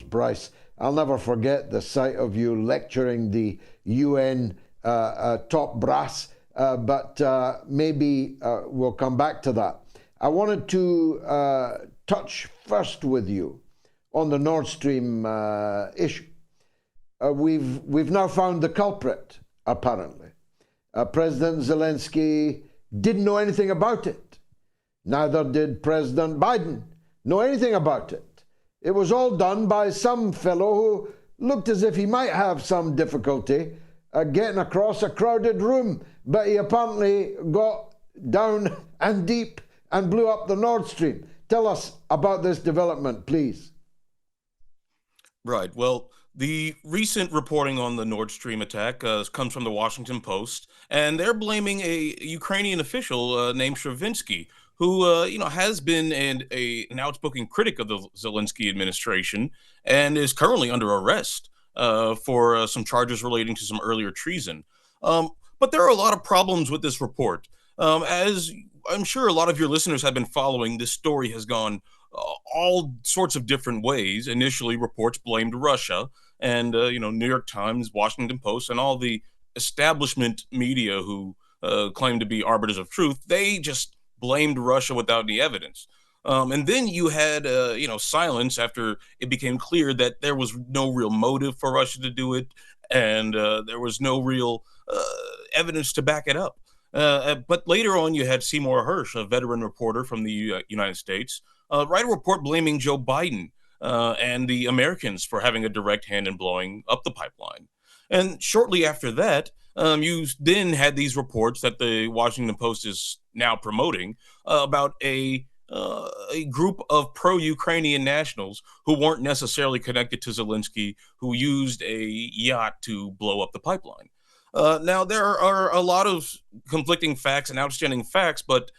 Bryce. I'll never forget the sight of you lecturing the UN top brass, but maybe we'll come back to that. I wanted to touch first with you on the Nord Stream issue. We've now found the culprit, apparently. President Zelensky didn't know anything about it. Neither did President Biden know anything about it. It was all done by some fellow who looked as if he might have some difficulty getting across a crowded room, but he apparently got down and deep and blew up the Nord Stream. Tell us about this development, please. Right. Well, the recent reporting on the Nord Stream attack comes from the Washington Post, and they're blaming a Ukrainian official named Stravinsky, who has been an outspoken critic of the Zelensky administration and is currently under arrest for some charges relating to some earlier treason. But there are a lot of problems with this report. As I'm sure a lot of your listeners have been following, this story has gone all sorts of different ways. Initially, reports blamed Russia, and New York Times, Washington Post, and all the establishment media who claim to be arbiters of truth, they just blamed Russia without any evidence. And then you had, silence after it became clear that there was no real motive for Russia to do it, and there was no real evidence to back it up. But later on, you had Seymour Hersh, a veteran reporter from the United States, write a report blaming Joe Biden and the Americans for having a direct hand in blowing up the pipeline. And shortly after that, you then had these reports that the Washington Post is now promoting about a group of pro-Ukrainian nationals who weren't necessarily connected to Zelensky, who used a yacht to blow up the pipeline. Now, there are a lot of conflicting facts and outstanding facts, but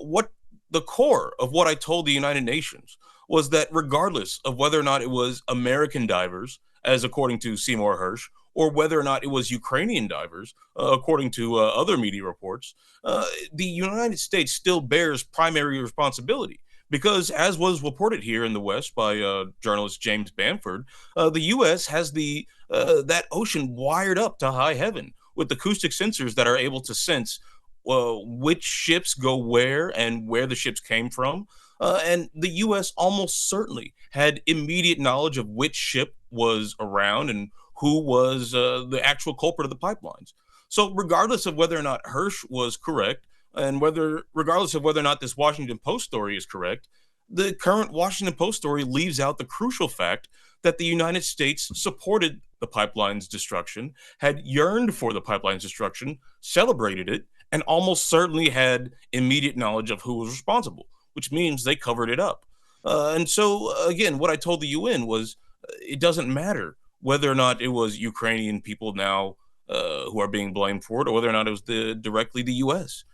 what the core of what I told the United Nations was that regardless of whether or not it was American divers, as according to Seymour Hersh, or whether or not it was Ukrainian divers, according to other media reports, the United States still bears primary responsibility. Because, as was reported here in the West by journalist James Bamford, the U.S. has that ocean wired up to high heaven with acoustic sensors that are able to sense which ships go where and where the ships came from. And the U.S. almost certainly had immediate knowledge of which ship was around and who was the actual culprit of the pipelines. So regardless of whether or not Hersh was correct, and regardless of whether or not this Washington Post story is correct, the current Washington Post story leaves out the crucial fact that the United States supported the pipeline's destruction, had yearned for the pipeline's destruction, celebrated it, and almost certainly had immediate knowledge of who was responsible, which means they covered it up. And so, again, what I told the UN was it doesn't matter whether or not it was Ukrainian people now who are being blamed for it, or whether or not it was directly the U.S.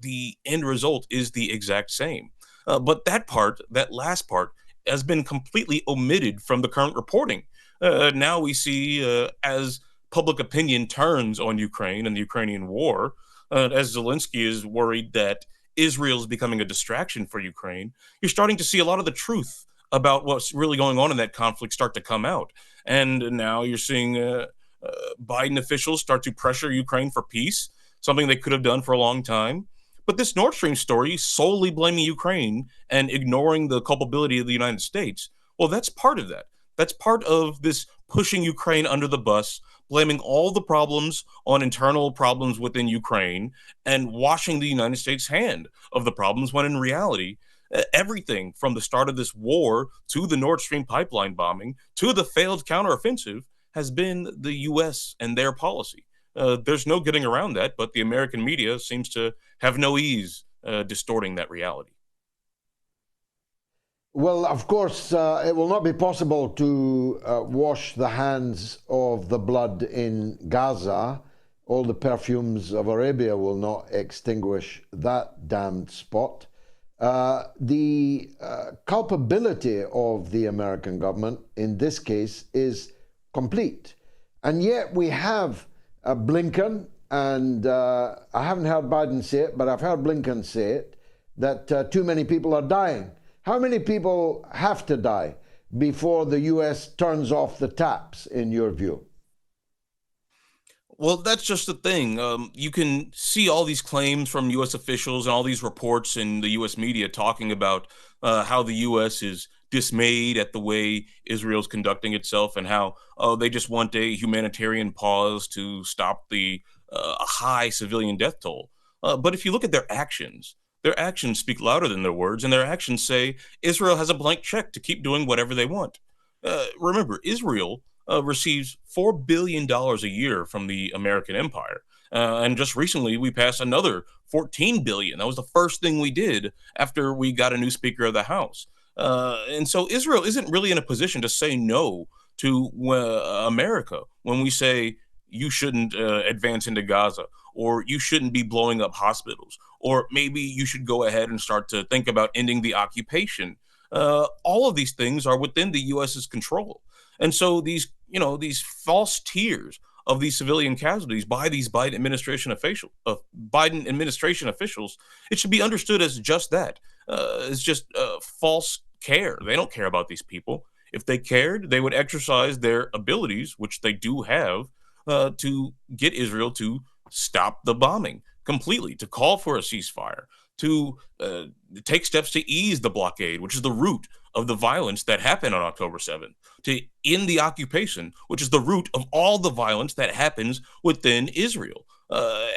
The end result is the exact same. But that last part, has been completely omitted from the current reporting. Now we see, as public opinion turns on Ukraine and the Ukrainian war, as Zelensky is worried that Israel is becoming a distraction for Ukraine, you're starting to see a lot of the truth about what's really going on in that conflict start to come out. And now you're seeing Biden officials start to pressure Ukraine for peace, something they could have done for a long time. But this Nord Stream story, solely blaming Ukraine and ignoring the culpability of the United States, well, that's part of that. That's part of this pushing Ukraine under the bus, blaming all the problems on internal problems within Ukraine, and washing the United States' hand of the problems, when in reality, everything from the start of this war to the Nord Stream pipeline bombing to the failed counteroffensive has been the U.S. and their policy. There's no getting around that, but the American media seems to have no ease distorting that reality. Well, of course, it will not be possible to wash the hands of the blood in Gaza. All the perfumes of Arabia will not extinguish that damned spot. The culpability of the American government in this case is complete. And yet we have Blinken, and I haven't heard Biden say it, but I've heard Blinken say it, that too many people are dying. How many people have to die before the U.S. turns off the taps, in your view? Well, that's just the thing. You can see all these claims from U.S. officials and all these reports in the U.S. media talking about how the U.S. is dismayed at the way Israel's conducting itself and how they just want a humanitarian pause to stop the high civilian death toll. But if you look at their actions speak louder than their words, and their actions say Israel has a blank check to keep doing whatever they want. Remember, Israel receives $4 billion a year from the American empire. And just recently, we passed another $14 billion. That was the first thing we did after we got a new Speaker of the House. And so Israel isn't really in a position to say no to America when we say you shouldn't advance into Gaza, or you shouldn't be blowing up hospitals, or maybe you should go ahead and start to think about ending the occupation. All of these things are within the U.S.'s control. And so these false tears of these civilian casualties by these Biden administration officials, it should be understood as just that. It's just false care. They don't care about these people. If they cared, they would exercise their abilities, which they do have, to get Israel to stop the bombing completely, to call for a ceasefire, to take steps to ease the blockade, which is the root of the violence that happened on October 7th, to end the occupation, which is the root of all the violence that happens within Israel.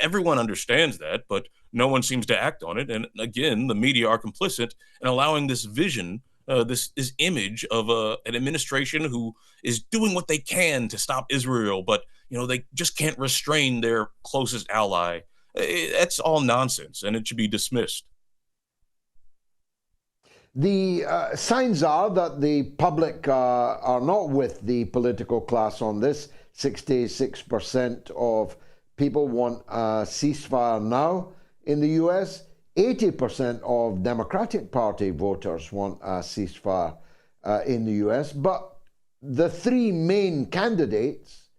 Everyone understands that, but no one seems to act on it. And again, the media are complicit in allowing this vision, this image of an administration who is doing what they can to stop Israel, but they just can't restrain their closest ally. That's all nonsense, and it should be dismissed. The signs are that the public are not with the political class on this. 66% of people want a ceasefire now in the U.S. 80% of Democratic Party voters want a ceasefire in the U.S. But the three main candidates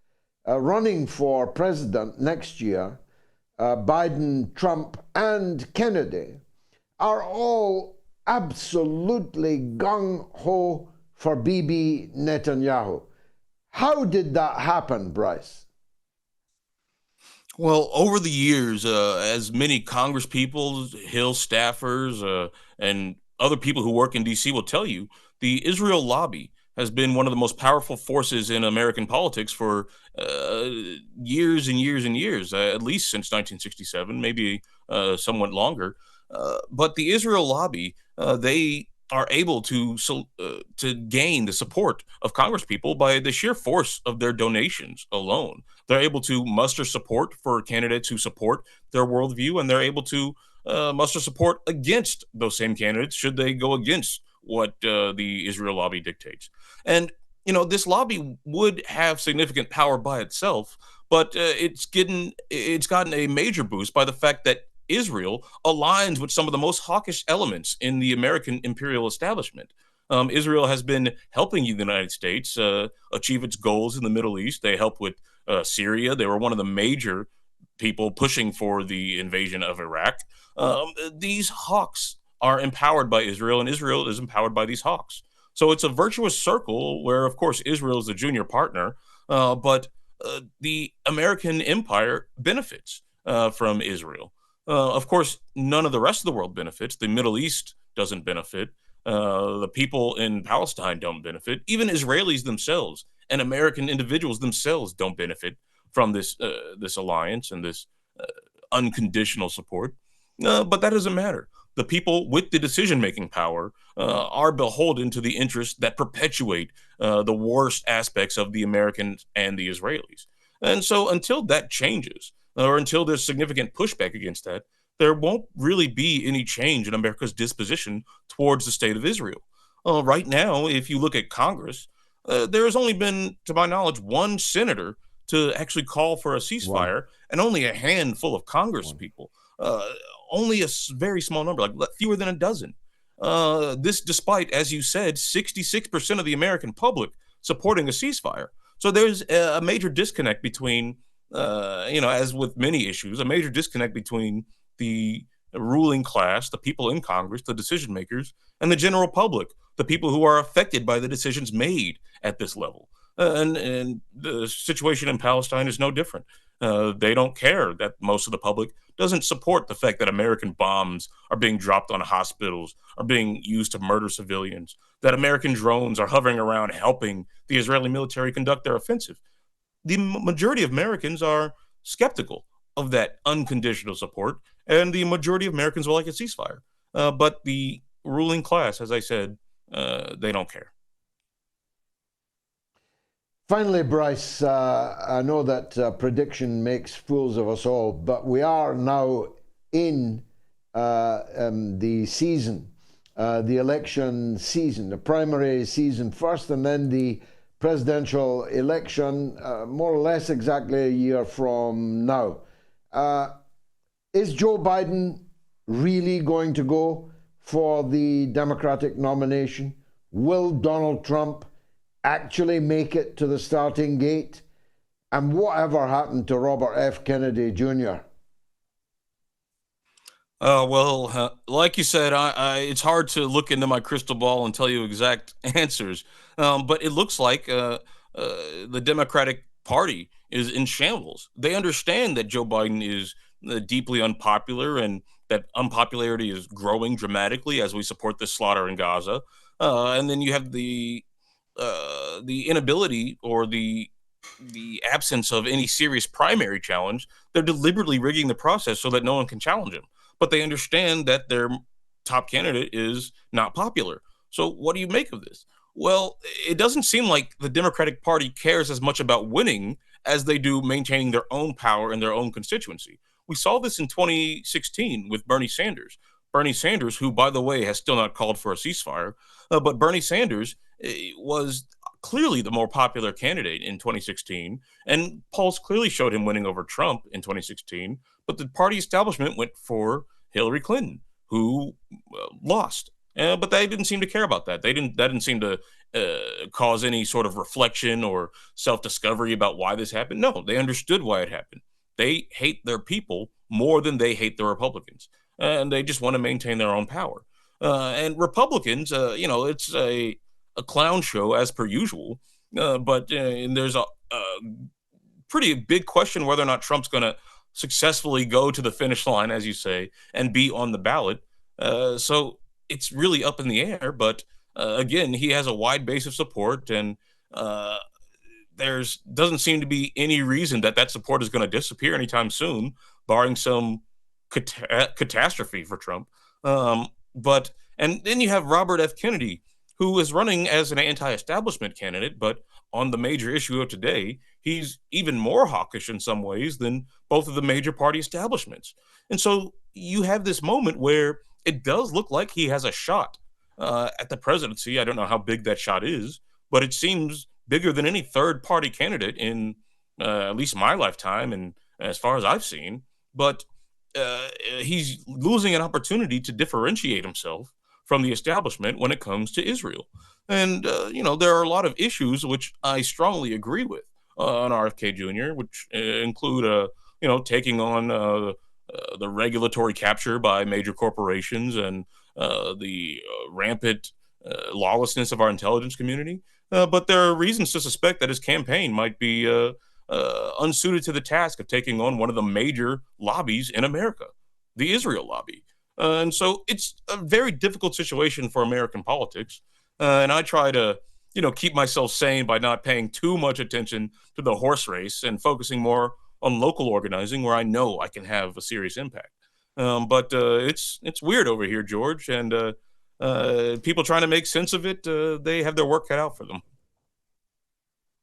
running for president next year, Biden, Trump, and Kennedy, are all absolutely gung-ho for Bibi Netanyahu. How did that happen, Bryce? Well, over the years, as many Congress people, Hill staffers, and other people who work in D.C. will tell you, the Israel lobby has been one of the most powerful forces in American politics for years and years and years, at least since 1967, maybe somewhat longer. But the Israel lobby, they are able to gain the support of Congresspeople by the sheer force of their donations alone. They're able to muster support for candidates who support their worldview, and they're able to muster support against those same candidates should they go against what the Israel lobby dictates. And this lobby would have significant power by itself, but it's gotten a major boost by the fact that Israel aligns with some of the most hawkish elements in the American imperial establishment. Israel has been helping the United States achieve its goals in the Middle East. They help with Syria. They were one of the major people pushing for the invasion of Iraq. These hawks are empowered by Israel, and Israel is empowered by these hawks. So it's a virtuous circle where, of course, Israel is the junior partner, but the American empire benefits from Israel. Of course, none of the rest of the world benefits. The Middle East doesn't benefit. The people in Palestine don't benefit. Even Israelis themselves and American individuals themselves don't benefit from this alliance and this unconditional support. But that doesn't matter. The people with the decision-making power are beholden to the interests that perpetuate the worst aspects of the Americans and the Israelis. And so until that changes, or until there's significant pushback against that, there won't really be any change in America's disposition towards the state of Israel. Right now, if you look at Congress, there has only been, to my knowledge, one senator to actually call for a ceasefire, and only a handful of Congress people. Only a very small number, like fewer than a dozen. This despite, as you said, 66% of the American public supporting a ceasefire. So there's a major disconnect between, as with many issues, a major disconnect between the ruling class, the people in Congress, the decision makers, and the general public, the people who are affected by the decisions made at this level. And the situation in Palestine is no different. They don't care that most of the public doesn't support the fact that American bombs are being dropped on hospitals, are being used to murder civilians, that American drones are hovering around helping the Israeli military conduct their offensive. The majority of Americans are skeptical of that unconditional support, and the majority of Americans will like a ceasefire. But the ruling class, as I said, they don't care. Finally, Bryce, I know that prediction makes fools of us all, but we are now in the season, the election season, the primary season first, and then the presidential election more or less exactly a year from now. Is Joe Biden really going to go for the Democratic nomination? Will Donald Trump actually make it to the starting gate? And whatever happened to Robert F. Kennedy Jr.? Like you said, it's hard to look into my crystal ball and tell you exact answers. But it looks like the Democratic Party is in shambles. They understand that Joe Biden is deeply unpopular and that unpopularity is growing dramatically as we support this slaughter in Gaza. And then you have the inability or the absence of any serious primary challenge. They're deliberately rigging the process so that no one can challenge him. But they understand that their top candidate is not popular. So what do you make of this? Well, it doesn't seem like the Democratic Party cares as much about winning as they do maintaining their own power in their own constituency. We saw this in 2016 with Bernie Sanders. Bernie Sanders, who, by the way, has still not called for a ceasefire, but Bernie Sanders was clearly the more popular candidate in 2016, and polls clearly showed him winning over Trump in 2016, but the party establishment went for Hillary Clinton, who lost. But they didn't seem to care about that. That didn't seem to cause any sort of reflection or self-discovery about why this happened. No, they understood why it happened. They hate their people more than they hate the Republicans, and they just want to maintain their own power. And Republicans, it's a clown show as per usual. But there's a pretty big question whether or not Trump's going to successfully go to the finish line, as you say, and be on the ballot. So it's really up in the air. But again, he has a wide base of support, and there's doesn't seem to be any reason that support is going to disappear anytime soon, barring some catastrophe for Trump. But and then you have Robert F. Kennedy, who is running as an anti-establishment candidate, but on the major issue of today, he's even more hawkish in some ways than both of the major party establishments. And so you have this moment where it does look like he has a shot at the presidency. I don't know how big that shot is, but it seems bigger than any third party candidate in at least my lifetime and as far as I've seen. But he's losing an opportunity to differentiate himself from the establishment when it comes to Israel. And, there are a lot of issues which I strongly agree with on RFK Jr., which include, taking on the regulatory capture by major corporations and the rampant lawlessness of our intelligence community. But there are reasons to suspect that his campaign might be unsuited to the task of taking on one of the major lobbies in America, the Israel lobby. And so it's a very difficult situation for American politics. And I try to, keep myself sane by not paying too much attention to the horse race and focusing more on local organizing where I know I can have a serious impact. But it's weird over here, George, and people trying to make sense of it. They have their work cut out for them.